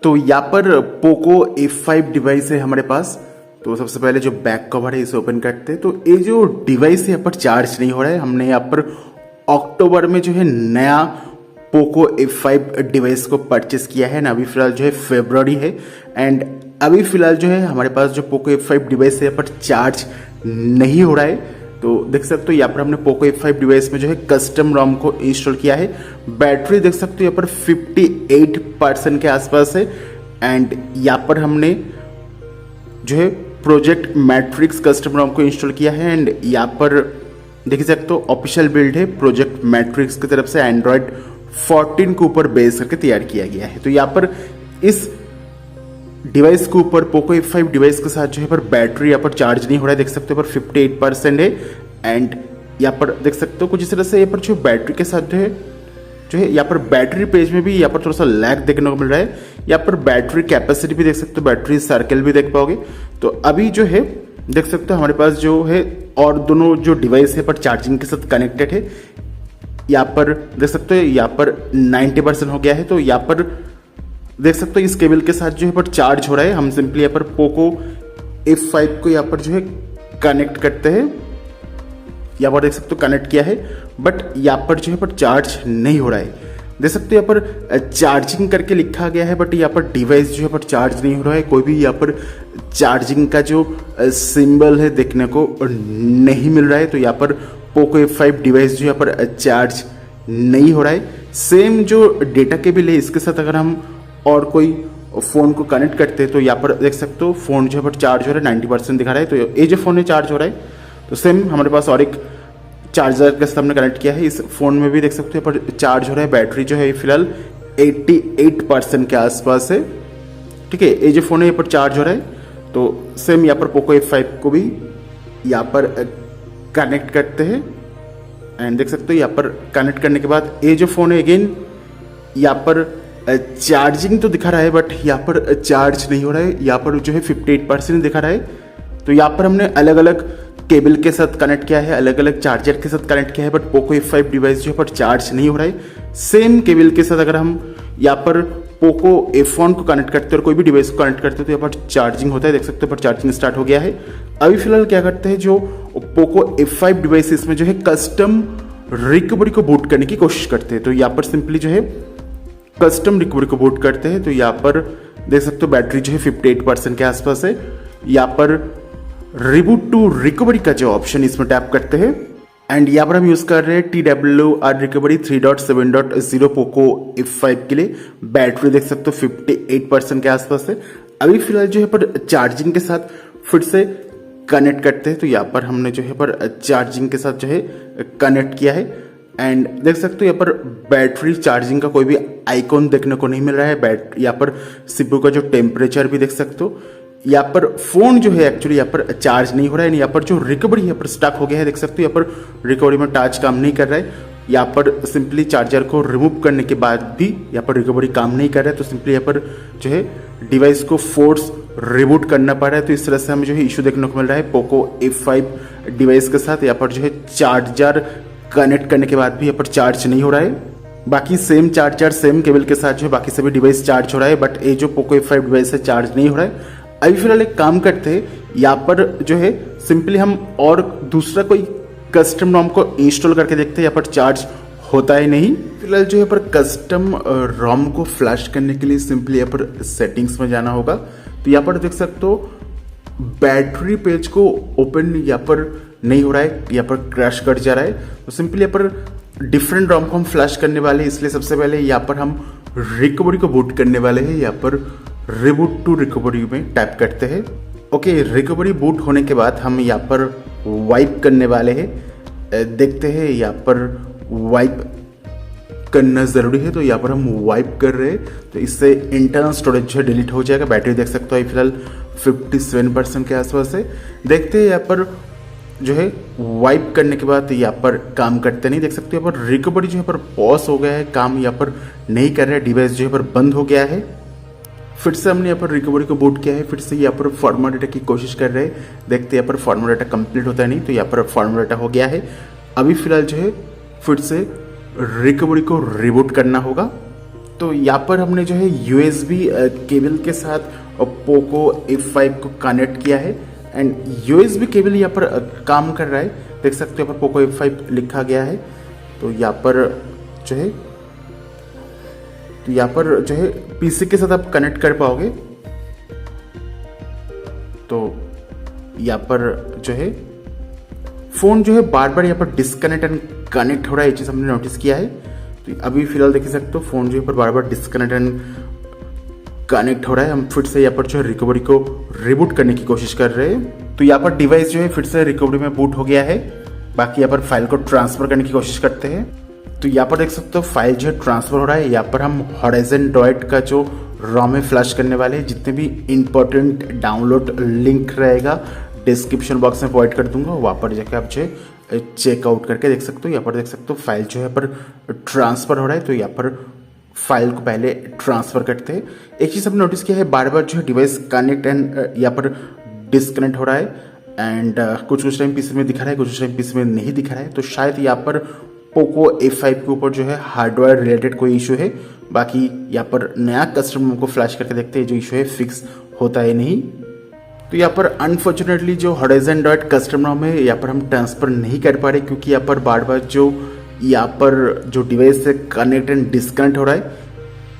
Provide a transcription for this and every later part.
तो यहाँ पर पोको F5 डिवाइस है हमारे पास। तो सबसे पहले जो बैक कवर है इसे ओपन करते हैं। तो ये जो डिवाइस है यहाँ पर चार्ज नहीं हो रहा है। हमने यहाँ पर अक्टूबर में जो है नया पोको F5 डिवाइस को परचेस किया है ना, अभी फिलहाल जो है फरवरी है। एंड अभी फिलहाल जो है हमारे पास जो पोको F5 डिवाइस है यहाँ पर चार्ज नहीं हो रहा है। तो देख सकते हो यहाँ पर हमने पोको F5 डिवाइस में जो है कस्टम रोम को इंस्टॉल किया है। बैटरी देख सकते हो यहाँ पर 58% के आसपास है। एंड यहाँ पर हमने जो है प्रोजेक्ट मैट्रिक्स कस्टम रोम को इंस्टॉल किया है। एंड यहाँ पर देख सकते हो ऑफिशियल बिल्ड है प्रोजेक्ट मैट्रिक्स की तरफ से एंड्रॉयड 14 के ऊपर बेस करके तैयार किया गया है। तो यहाँ पर इस डिवाइस के ऊपर पोको F5 डिवाइस के साथ जो है पर बैटरी यहाँ पर चार्ज नहीं हो रहा है। देख सकते हो पर 58% है। एंड यहाँ पर देख सकते हो कुछ इस तरह से यहाँ पर जो बैटरी के साथ जो है यहाँ पर बैटरी पेज में भी यहाँ पर थोड़ा सा लैग देखने को मिल रहा है। यहाँ पर बैटरी कैपेसिटी भी देख सकते हो, बैटरी सर्कल भी देख पाओगे। तो अभी जो है देख सकते हो हमारे पास जो है और दोनों जो डिवाइस है पर चार्जिंग के साथ कनेक्टेड है। यहाँ पर देख सकते हो यहाँ पर 90% हो गया है। तो यहाँ पर देख सकते हो इस केबल के साथ जो है पर चार्ज हो रहा है। हम सिंपली यहाँ पर पोको F5 को यहाँ पर जो है कनेक्ट करते हैं। यहाँ पर देख सकते हो कनेक्ट किया है, बट यहाँ पर जो है पर चार्ज नहीं हो रहा है। देख सकते हो यहाँ पर चार्जिंग करके लिखा गया है, बट यहाँ पर डिवाइस जो है पर चार्ज नहीं हो रहा है। कोई भी यहाँ पर चार्जिंग का जो सिंबल है देखने को नहीं मिल रहा है। तो यहाँ पर पोको F5 डिवाइस जो यहाँ पर चार्ज नहीं हो रहा है। सेम जो डेटा केबल है इसके साथ अगर हम और कोई फ़ोन को कनेक्ट करते हैं तो यहाँ पर देख सकते हो फ़ोन जो है पर चार्ज हो रहा है, 90% दिखा रहा है। तो ये जो फ़ोन है चार्ज हो रहा है। तो सेम हमारे पास और एक चार्जर के साथ हमने कनेक्ट किया है। इस फ़ोन में भी देख सकते हो पर चार्ज हो रहा है। बैटरी जो है फिलहाल 88% के आसपास है। ठीक है, ये जो फ़ोन है यहाँ पर चार्ज हो रहा है। तो सेम यहाँ पर पोको F5 को भी यहाँ पर कनेक्ट करते हैं। एंड देख सकते हो यहाँ पर कनेक्ट करने के बाद ये जो फ़ोन है अगेन यहाँ पर चार्जिंग तो दिखा रहा है, बट यहाँ पर चार्ज नहीं हो रहा है। यहाँ पर जो है 58% दिखा रहा है। तो यहाँ पर हमने अलग अलग केबल के साथ कनेक्ट किया है, अलग अलग चार्जर के साथ कनेक्ट किया है, बट पोको F5 डिवाइस जो है पर चार्ज नहीं हो रहा है। सेम केबल के साथ अगर हम यहाँ पर पोको F1 को कनेक्ट करते हैं और कोई भी डिवाइस को कनेक्ट करते हैं तो यहाँ पर चार्जिंग होता है। देख सकते हो पर चार्जिंग स्टार्ट हो गया है। अभी फिलहाल क्या करते हैं, जो पोको F5 डिवाइस इसमें जो है कस्टम रिकवरी को बूट करने की कोशिश करते हैं। तो यहाँ पर सिंपली जो है कस्टम रिकवरी को बूट करते हैं। तो यहाँ पर देख सकते हो बैटरी जो है 58% के आसपास है। यहाँ पर रिबूट टू रिकवरी का जो ऑप्शन इसमें टैप करते हैं। एंड यहाँ पर हम यूज कर रहे हैं TWR रिकवरी 3.7.0 पोको F5 के लिए। बैटरी देख सकते हो 58% के आसपास है। अभी फिलहाल जो है पर चार्जिंग के साथ फिर से कनेक्ट करते हैं। तो यहाँ पर हमने जो है पर चार्जिंग के साथ जो है कनेक्ट किया है। एंड देख सकते हो यहाँ पर बैटरी चार्जिंग का कोई भी आइकॉन देखने को नहीं मिल रहा है। यहाँ पर CPU का जो टेम्परेचर भी देख सकते हो। यहाँ पर फोन जो है एक्चुअली यहाँ पर चार्ज नहीं हो रहा है। यहाँ पर जो रिकवरी यहाँ पर स्टक हो गया है। देख सकते हो यहाँ पर रिकवरी में टच काम नहीं कर रहा है। यहाँ पर सिंपली चार्जर को रिमूव करने के बाद भी यहाँ पर रिकवरी काम नहीं कर रहा है। तो सिंपली यहाँ पर जो है डिवाइस को फोर्स रिबूट करना पड़ रहा है। तो इस तरह से हमें जो है इशू देखने को मिल रहा है पोको F5 डिवाइस के साथ। यहाँ पर जो है चार्जर कनेक्ट करने के बाद भी यहाँ पर चार्ज नहीं हो रहा है। बाकी सेम चार्जर सेम केबल के साथ जो है बाकी सभी डिवाइस चार्ज हो रहा है, बट ये जो पोको F5 डिवाइस है चार्ज नहीं हो रहा है। अभी फिलहाल एक काम करते हैं, यहाँ पर जो है सिंपली हम और दूसरा कोई कस्टम रोम को इंस्टॉल करके देखते हैं। यहाँ पर चार्ज होता है नहीं। फिलहाल जो है पर कस्टम रोम को फ्लैश करने के लिए सिंपली यहाँ पर सेटिंग्स में जाना होगा। तो यहाँ पर देख सकते हो बैटरी पेज को ओपन यहाँ पर नहीं हो रहा है, यहाँ पर क्रैश कर जा रहा है। तो सिंपली यहाँ पर डिफरेंट रोम को हम फ्लैश करने वाले हैं, इसलिए सबसे पहले यहाँ पर हम रिकवरी को बूट करने वाले हैं। यहाँ पर रिबूट टू रिकवरी में टैप करते हैं। ओके, रिकवरी बूट होने के बाद हम यहाँ पर वाइप करने वाले हैं। देखते हैं यहाँ पर वाइप करना ज़रूरी है। तो यहाँ पर हम वाइप कर रहे हैं, तो इससे इंटरनल स्टोरेज जो है डिलीट हो जाएगा। बैटरी देख सकते हो फिलहाल 57% के आसपास है। देखते हैं यहाँ पर जो है वाइप करने के बाद यहाँ पर काम करते नहीं। देख सकते हो यहाँ पर रिकवरी जो है पर पॉज हो गया है, काम यहाँ पर नहीं कर रहा है, डिवाइस जो है पर बंद हो गया है। फिर से हमने यहाँ पर रिकवरी को बूट किया है। फिर से यहाँ पर फॉर्मल डाटा की कोशिश कर रहे हैं। देखते हैं यहाँ पर फॉर्मल डाटा कंप्लीट होता है नहीं, तो यहाँ पर फॉर्मल डाटा हो गया है। अभी फिलहाल जो है फिर से रिकवरी को रिबूट करना होगा। तो यहाँ पर हमने जो है USB केबल के साथ पोको F5 को कनेक्ट किया है एंड USB केबल यहाँ पर काम कर रहा है। देख सकते हो यहाँ पर पोको F5 लिखा गया है। तो यहाँ पर जो है पीसी के साथ आप कनेक्ट कर पाओगे। तो यहाँ पर जो है फोन जो है बार बार यहाँ पर डिस्कनेक्ट एंड कनेक्ट हो रहा है, ये चीज़ हमने नोटिस किया है। तो अभी फिलहाल देख सकते हो फोन जो यहाँ पर बार बार डिस्कनेक्ट एंड कनेक्ट हो रहा है। हम फिर से यहाँ पर जो है रिकवरी को रिबूट करने की कोशिश कर रहे हैं। तो यहाँ पर डिवाइस जो है फिर से रिकवरी में बूट हो गया है। बाकी यहाँ पर फाइल को ट्रांसफर करने की कोशिश करते हैं। तो यहाँ पर देख सकते हो फाइल जो है ट्रांसफर हो रहा है। यहाँ पर हम हॉराइजन ड्रॉइड का जो रॉम है फ्लैश करने वाले हैं। जितने भी इंपॉर्टेंट डाउनलोड लिंक रहेगा डिस्क्रिप्शन बॉक्स में प्रोवाइड कर दूंगा, वहाँ पर जाकर आप जो है चेकआउट करके देख सकते हो। यहाँ पर देख सकते हो फाइल जो है पर ट्रांसफर हो रहा है। तो यहाँ पर फाइल को पहले ट्रांसफर करते हैं। एक चीज़ हमने नोटिस किया है, बार बार जो है डिवाइस कनेक्ट एंड यहाँ पर डिस्कनेक्ट हो रहा है एंड कुछ टाइम पीसी में दिखा रहा है, कुछ टाइम पीसी में नहीं दिखा रहा है। तो शायद यहाँ पर पोको F5 के ऊपर जो है हार्डवेयर रिलेटेड कोई इशू है। बाकी यहाँ पर नया कस्टमर को फ्लैश करके देखते हैं जो इशू है फिक्स होता है नहीं। तो यहाँ पर अनफॉर्चुनेटली जो हॉराइजन डॉट कस्टमर में यहाँ पर हम ट्रांसफर नहीं कर पा रहे, क्योंकि यहाँ पर बार बार जो यहाँ पर जो डिवाइस से कनेक्ट एंड डिस्कनेक्ट हो रहा है।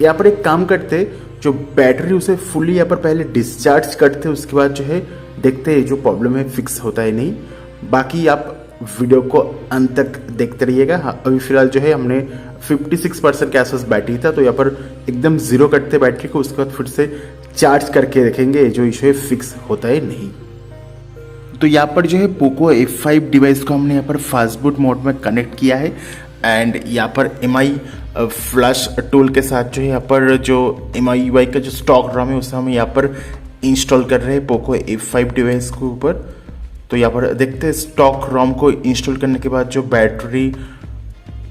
यहाँ पर एक काम करते, जो बैटरी उसे फुली यहाँ पर पहले डिस्चार्ज करते, उसके बाद जो है देखते हैं जो प्रॉब्लम है फिक्स होता है नहीं। बाकी आप वीडियो को अंत तक देखते रहिएगा। अभी फिलहाल जो है हमने 56% के आसपास बैटरी था, तो यहाँ पर एकदम जीरो करते बैटरी को, उसके बाद फिर से चार्ज करके देखेंगे जो इशू है फिक्स होता है नहीं। तो यहाँ पर जो है पोको F5 डिवाइस को हमने यहाँ पर फास्ट बूट मोड में कनेक्ट किया है एंड यहाँ पर MI फ्लैश टूल के साथ जो है यहाँ पर जो MI UI का जो स्टॉक रॉम है उसे हम यहाँ पर इंस्टॉल कर रहे हैं पोको F5 डिवाइस के ऊपर। तो यहाँ पर देखते हैं स्टॉक रॉम को इंस्टॉल करने के बाद जो बैटरी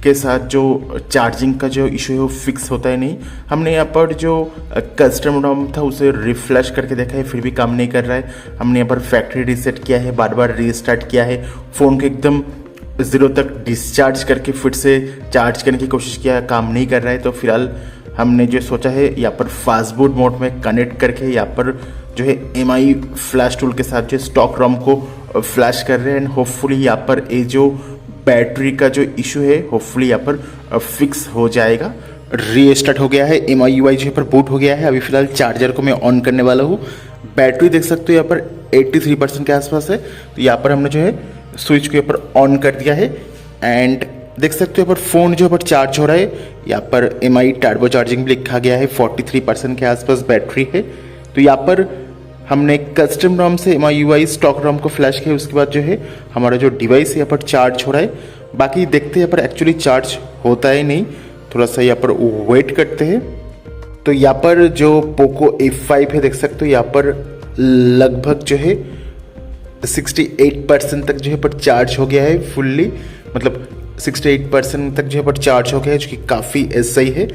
के साथ जो चार्जिंग का जो इशू है वो फिक्स होता है नहीं। हमने यहाँ पर जो कस्टम रॉम था उसे रिफ्लैश करके देखा है, फिर भी काम नहीं कर रहा है। हमने यहाँ पर फैक्ट्री रीसेट किया है, बार बार रीस्टार्ट किया है, फ़ोन को एकदम ज़ीरो तक डिस्चार्ज करके फिर से चार्ज करने की कोशिश किया, काम नहीं कर रहा है। तो फिलहाल हमने जो सोचा है यहाँ पर फास्ट बूट मोड में कनेक्ट करके यहाँ पर जो है MI फ्लैश टूल के साथ जो स्टॉक रॉम को फ्लैश कर रहे हैं एंड होपफुली यहाँ पर ये जो बैटरी का जो इशू है होपफुली यहाँ पर फिक्स हो जाएगा। रीस्टार्ट हो गया है, MI UI जो पर बूट हो गया है। अभी फिलहाल चार्जर को मैं ऑन करने वाला हूँ। बैटरी देख सकते हो यहाँ पर 83% के आसपास है। तो यहाँ पर हमने जो है स्विच को यहाँ पर ऑन कर दिया है एंड देख सकते हो यहाँ पर फ़ोन जो पर चार्ज हो रहा है। यहाँ पर MI टर्बो चार्जिंग भी लिखा गया है, 43% के आसपास बैटरी है। तो यहाँ पर हमने कस्टम रॉम से MI UI स्टॉक रॉम को फ्लैश किया, उसके बाद जो है हमारा जो डिवाइस है यहाँ पर चार्ज हो रहा है। बाकी देखते हैं यहाँ पर एक्चुअली चार्ज होता है नहीं, थोड़ा सा यहाँ पर वेट करते हैं। तो यहाँ पर जो पोको F5 है देख सकते हो यहाँ पर लगभग जो है 68% तक जो है पर चार्ज हो गया है फुल्ली, मतलब 68% तक जो है पर चार्ज हो गया है, जो कि काफ़ी सही है।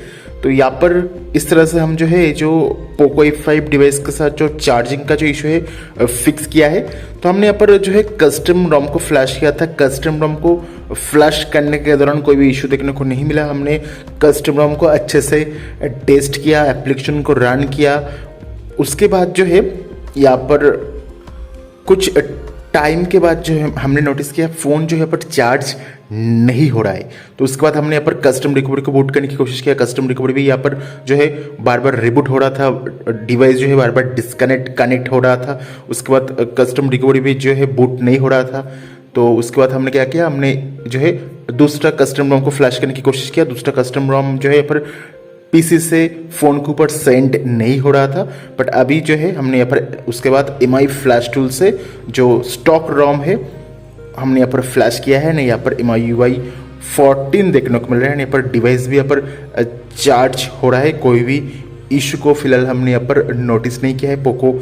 तो यहाँ पर इस तरह से हम जो है जो पोको F5 डिवाइस के साथ जो चार्जिंग का जो इशू है फिक्स किया है। तो हमने यहाँ पर जो है कस्टम रॉम को फ्लैश किया था। कस्टम रॉम को फ्लैश करने के दौरान कोई भी इशू देखने को नहीं मिला। हमने कस्टम रॉम को अच्छे से टेस्ट किया, एप्लीकेशन को रन किया। उसके बाद जो है यहाँ पर कुछ टाइम के बाद जो है हमने नोटिस किया फ़ोन जो है पर चार्ज नहीं हो रहा है। तो उसके बाद हमने यहाँ पर कस्टम रिकवरी को बूट करने की कोशिश किया। कस्टम रिकवरी भी यहाँ पर जो है बार बार रिबूट हो रहा था, डिवाइस जो है बार बार कनेक्ट हो रहा था। उसके बाद कस्टम रिकवरी भी जो है बूट नहीं हो रहा था। तो उसके बाद हमने क्या किया, हमने जो है दूसरा कस्टम रोम को फ्लैश करने की कोशिश किया। दूसरा कस्टम रोम जो है यहाँ पर पीसी से फ़ोन के ऊपर सेंड नहीं हो रहा था, बट अभी जो है हमने यहाँ पर उसके बाद MI फ्लैश टूल से जो स्टॉक रोम है हमने यहाँ पर फ्लैश किया है ना। यहाँ पर MI UI 14 देखने को मिल रहा है। यहाँ पर डिवाइस भी यहाँ पर चार्ज हो रहा है। कोई भी इशू को फिलहाल हमने यहाँ पर नोटिस नहीं किया है पोको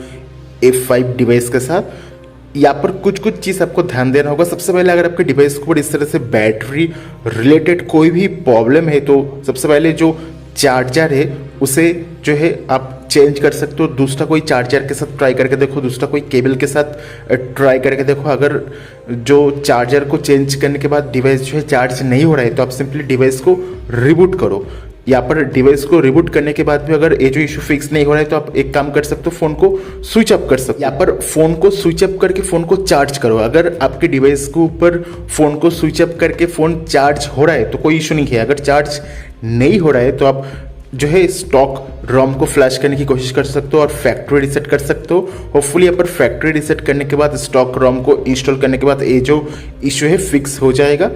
F5 डिवाइस के साथ। यहाँ पर कुछ चीज़ आपको ध्यान देना होगा। सबसे पहले अगर आपके डिवाइस के ऊपर इस तरह से बैटरी रिलेटेड कोई भी प्रॉब्लम है तो सबसे पहले जो चार्जर है उसे जो है आप चेंज कर सकते हो। दूसरा कोई चार्जर के साथ ट्राई करके देखो, दूसरा कोई केबल के साथ ट्राई करके देखो। अगर जो चार्जर को चेंज करने के बाद डिवाइस जो है चार्ज नहीं हो रहा है तो आप सिंपली डिवाइस को रिबूट करो। यहाँ पर डिवाइस को रिबूट करने के बाद भी अगर ये जो इशू फिक्स नहीं हो रहा है तो आप एक काम कर सकते हो, फोन को स्विच अप कर सकते हो। यहाँ पर फोन को स्विच अप करके फोन को चार्ज करो। अगर आपके डिवाइस के ऊपर फोन को स्विच अप करके फोन चार्ज हो रहा है तो कोई इशू नहीं है। अगर चार्ज नहीं हो रहा है तो आप जो है स्टॉक रोम को फ्लैश करने की कोशिश कर सकते हो और फैक्ट्री रीसेट कर सकते हो। होपफुली यहाँ पर फैक्ट्री रीसेट करने के बाद स्टॉक रोम को इंस्टॉल करने के बाद ये जो इशू है फिक्स हो जाएगा।